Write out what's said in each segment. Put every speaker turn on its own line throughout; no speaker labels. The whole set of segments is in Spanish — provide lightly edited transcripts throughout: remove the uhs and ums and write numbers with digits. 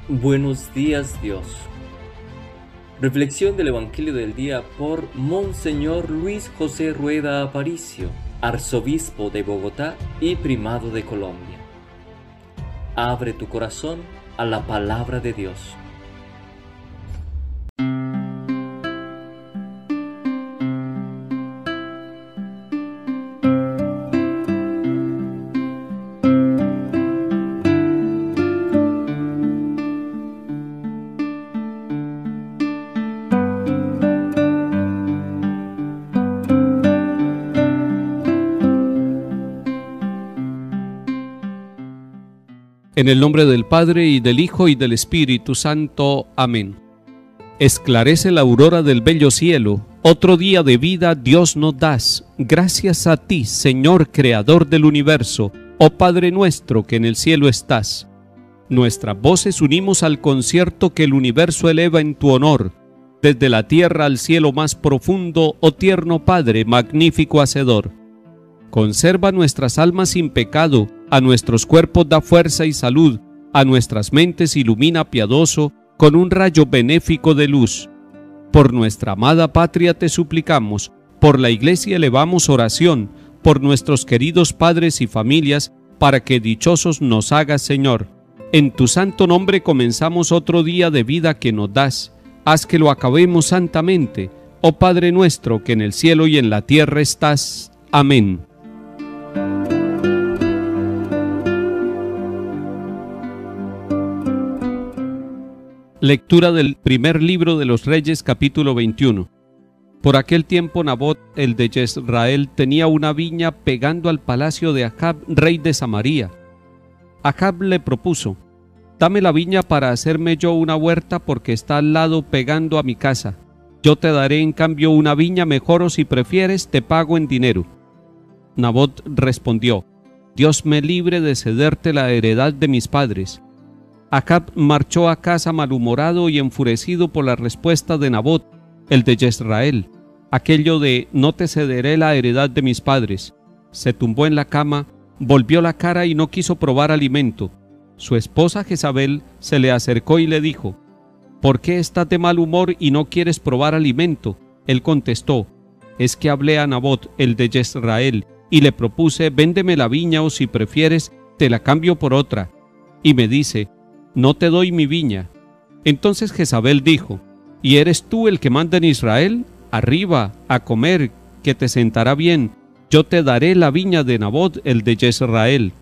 Buenos días, Dios. Reflexión del Evangelio del día por Monseñor Luis José Rueda Aparicio, arzobispo de Bogotá y primado de Colombia. Abre tu corazón a la palabra de Dios.
En el nombre del Padre, y del Hijo, y del Espíritu Santo. Amén. Esclarece la aurora del bello cielo, otro día de vida Dios nos das. Gracias a ti, Señor Creador del universo, oh Padre nuestro que en el cielo estás. Nuestras voces unimos al concierto que el universo eleva en tu honor, desde la tierra al cielo más profundo, oh tierno Padre, magnífico Hacedor. Conserva nuestras almas sin pecado, a nuestros cuerpos da fuerza y salud, a nuestras mentes ilumina piadoso con un rayo benéfico de luz. Por nuestra amada patria te suplicamos, por la Iglesia elevamos oración, por nuestros queridos padres y familias, para que dichosos nos hagas, Señor. En tu santo nombre comenzamos otro día de vida que nos das. Haz que lo acabemos santamente, oh Padre nuestro que en el cielo y en la tierra estás. Amén. Lectura del primer libro de los Reyes, capítulo 21. Por aquel tiempo Nabot, el de Jezreel, tenía una viña pegando al palacio de Acab, rey de Samaria. Acab le propuso: dame la viña para hacerme yo una huerta, porque está al lado pegando a mi casa. Yo te daré en cambio una viña mejor, o si prefieres te pago en dinero. Nabot respondió: Dios me libre de cederte la heredad de mis padres. Acab marchó a casa malhumorado y enfurecido por la respuesta de Nabot, el de Jezreel, aquello de no te cederé la heredad de mis padres. Se tumbó en la cama, volvió la cara y no quiso probar alimento. Su esposa Jezabel se le acercó y le dijo: ¿por qué estás de mal humor y no quieres probar alimento? Él contestó: es que hablé a Nabot, el de Jezreel, y le propuse: véndeme la viña, o si prefieres te la cambio por otra. Y me dice: no te doy mi viña. Entonces Jezabel dijo: ¿y eres tú el que manda en Israel? Arriba, a comer, que te sentará bien. Yo te daré la viña de Nabot, el de Jezreel.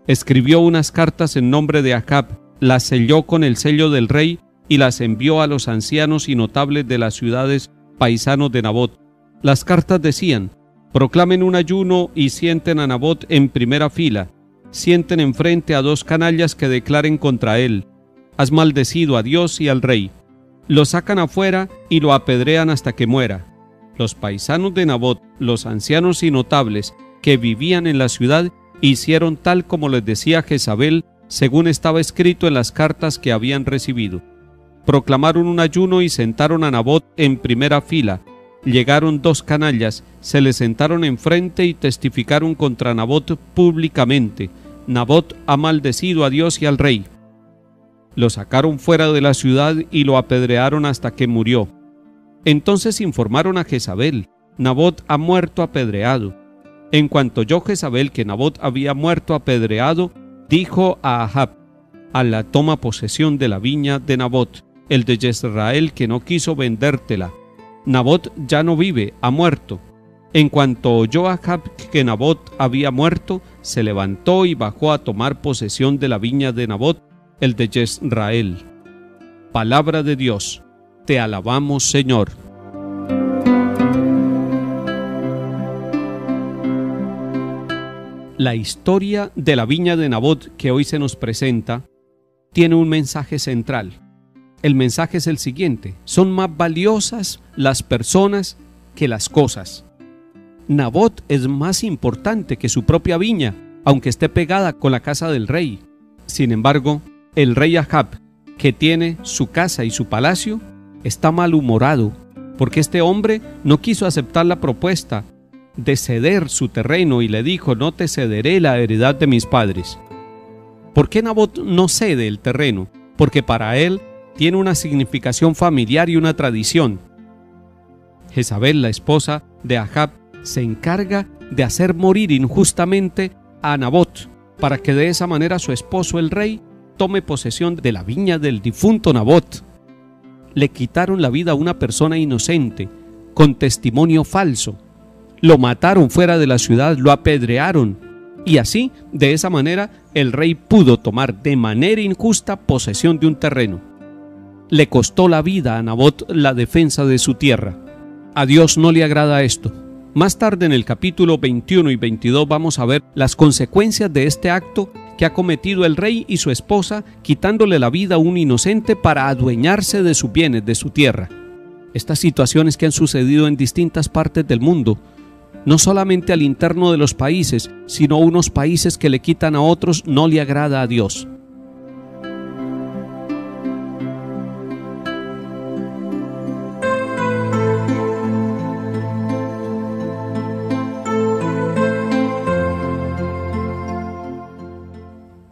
Escribió unas cartas en nombre de Acab, las selló con el sello del rey y las envió a los ancianos y notables de las ciudades paisanos de Nabot. Las cartas decían: proclamen un ayuno y sienten a Nabot en primera fila. Sienten enfrente a dos canallas que declaren contra él: has maldecido a Dios y al rey. Lo sacan afuera y lo apedrean hasta que muera. Los paisanos de Nabot, los ancianos y notables que vivían en la ciudad, hicieron tal como les decía Jezabel, según estaba escrito en las cartas que habían recibido. Proclamaron un ayuno y sentaron a Nabot en primera fila. Llegaron dos canallas, se le sentaron enfrente y testificaron contra Nabot públicamente: Nabot ha maldecido a Dios y al rey. Lo sacaron fuera de la ciudad y lo apedrearon hasta que murió. Entonces informaron a Jezabel: Nabot ha muerto apedreado. En cuanto oyó Jezabel que Nabot había muerto apedreado, dijo a Ahab: Alá toma posesión de la viña de Nabot, el de Jezreel, que no quiso vendértela. Nabot ya no vive, ha muerto. En cuanto oyó Ahab que Nabot había muerto, se levantó y bajó a tomar posesión de la viña de Nabot, el de Jezreel. Palabra de Dios. Te alabamos, Señor. La historia de la viña de Nabot que hoy se nos presenta tiene un mensaje central. El mensaje es el siguiente: son más valiosas las personas que las cosas. Nabot es más importante que su propia viña, aunque esté pegada con la casa del rey. Sin embargo, el rey Ahab, que tiene su casa y su palacio, está malhumorado, porque este hombre no quiso aceptar la propuesta de ceder su terreno y le dijo: no te cederé la heredad de mis padres. ¿Por qué Nabot no cede el terreno? porque para él tiene una significación familiar y una tradición. Jezabel, la esposa de Acab, se encarga de hacer morir injustamente a Nabot, para que de esa manera su esposo el rey tome posesión de la viña del difunto Nabot. Le quitaron la vida a una persona inocente, con testimonio falso. Lo mataron fuera de la ciudad, lo apedrearon, y así, de esa manera, el rey pudo tomar de manera injusta posesión de un terreno. Le costó la vida a Nabot la defensa de su tierra. A Dios no le agrada esto. Más tarde en el capítulo 21 y 22 vamos a ver las consecuencias de este acto que ha cometido el rey y su esposa, quitándole la vida a un inocente para adueñarse de sus bienes, de su tierra. Estas situaciones que han sucedido en distintas partes del mundo, no solamente al interno de los países, sino unos países que le quitan a otros, no le agrada a Dios.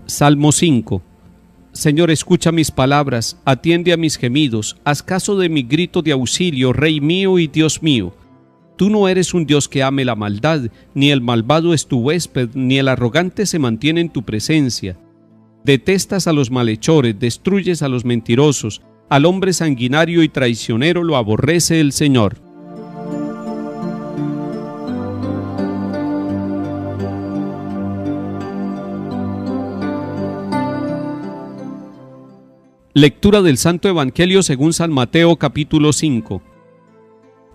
Salmo 5. Señor, escucha mis palabras, atiende a mis gemidos, haz caso de mi grito de auxilio, Rey mío y Dios mío. Tú no eres un Dios que ame la maldad, ni el malvado es tu huésped, ni el arrogante se mantiene en tu presencia. Detestas a los malhechores, destruyes a los mentirosos, al hombre sanguinario y traicionero lo aborrece el Señor. Lectura del Santo Evangelio según San Mateo capítulo 5.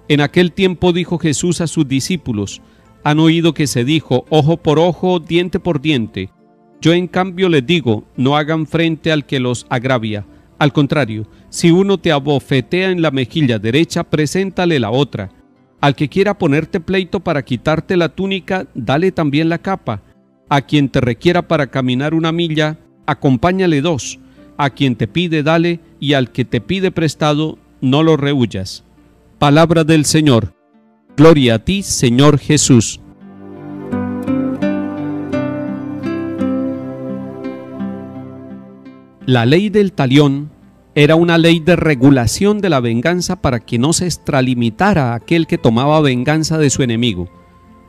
En aquel tiempo dijo Jesús a sus discípulos: han oído que se dijo, ojo por ojo, diente por diente. Yo en cambio les digo, no hagan frente al que los agravia. Al contrario, si uno te abofetea en la mejilla derecha, preséntale la otra. Al que quiera ponerte pleito para quitarte la túnica, dale también la capa. A quien te requiera para caminar una milla, acompáñale 2. A quien te pide, dale, y al que te pide prestado, no lo rehuyas. Palabra del Señor. Gloria a ti, Señor Jesús. La ley del talión era una ley de regulación de la venganza para que no se extralimitara a aquel que tomaba venganza de su enemigo,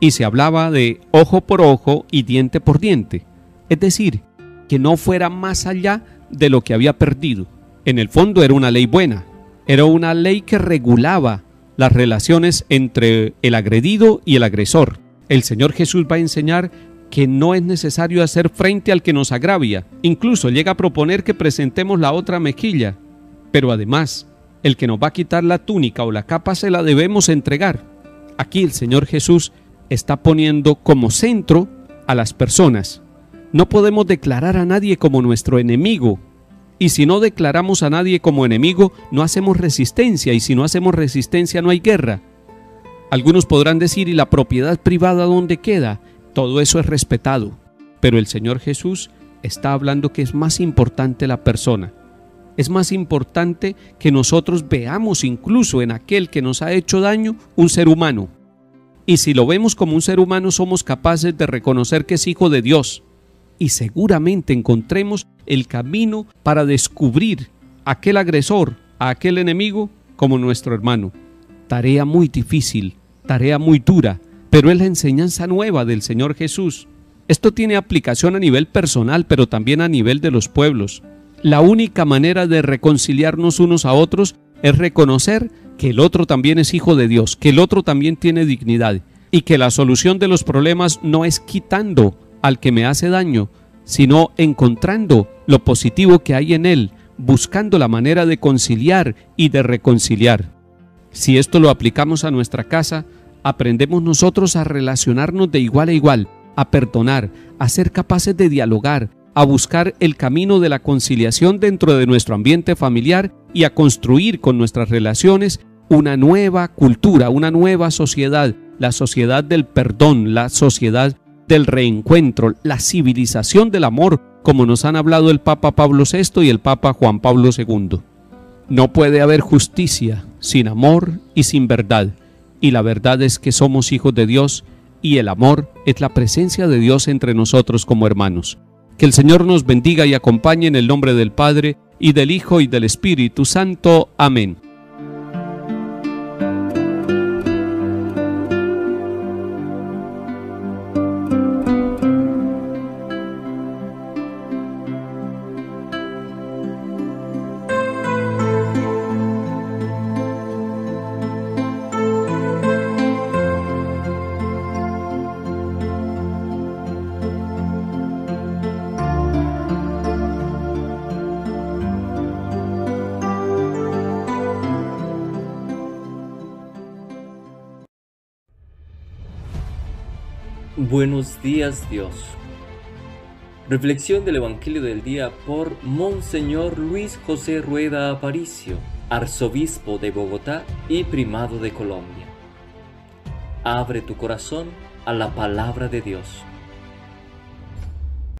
y se hablaba de ojo por ojo y diente por diente, es decir, que no fuera más allá de lo que había perdido. En el fondo era una ley buena, era una ley que regulaba las relaciones entre el agredido y el agresor. El Señor Jesús va a enseñar que no es necesario hacer frente al que nos agravia, incluso llega a proponer que presentemos la otra mejilla, pero además, el que nos va a quitar la túnica o la capa se la debemos entregar. Aquí el Señor Jesús está poniendo como centro a las personas. No podemos declarar a nadie como nuestro enemigo, y si no declaramos a nadie como enemigo, no hacemos resistencia, y si no hacemos resistencia no hay guerra. Algunos podrán decir, ¿y la propiedad privada dónde queda? Todo eso es respetado, pero el Señor Jesús está hablando que es más importante la persona. Es más importante que nosotros veamos incluso en aquel que nos ha hecho daño un ser humano. Y si lo vemos como un ser humano, somos capaces de reconocer que es hijo de Dios. Y seguramente encontremos el camino para descubrir a aquel agresor, a aquel enemigo, como nuestro hermano. Tarea muy difícil, tarea muy dura, pero es la enseñanza nueva del Señor Jesús. Esto tiene aplicación a nivel personal, pero también a nivel de los pueblos. La única manera de reconciliarnos unos a otros es reconocer que el otro también es hijo de Dios, que el otro también tiene dignidad, y que la solución de los problemas no es quitando al que me hace daño, sino encontrando lo positivo que hay en él, buscando la manera de conciliar y de reconciliar. Si esto lo aplicamos a nuestra casa, aprendemos nosotros a relacionarnos de igual a igual, a perdonar, a ser capaces de dialogar, a buscar el camino de la conciliación dentro de nuestro ambiente familiar y a construir con nuestras relaciones una nueva cultura, una nueva sociedad, la sociedad del perdón, la sociedad del reencuentro, la civilización del amor, como nos han hablado el Papa Pablo VI y el Papa Juan Pablo II. No puede haber justicia sin amor y sin verdad, y la verdad es que somos hijos de Dios, y el amor es la presencia de Dios entre nosotros como hermanos. Que el Señor nos bendiga y acompañe en el nombre del Padre, y del Hijo, y del Espíritu Santo. Amén.
Buenos días, Dios. Reflexión del Evangelio del día por Monseñor Luis José Rueda Aparicio, arzobispo de Bogotá y primado de Colombia. Abre tu corazón a la palabra de Dios.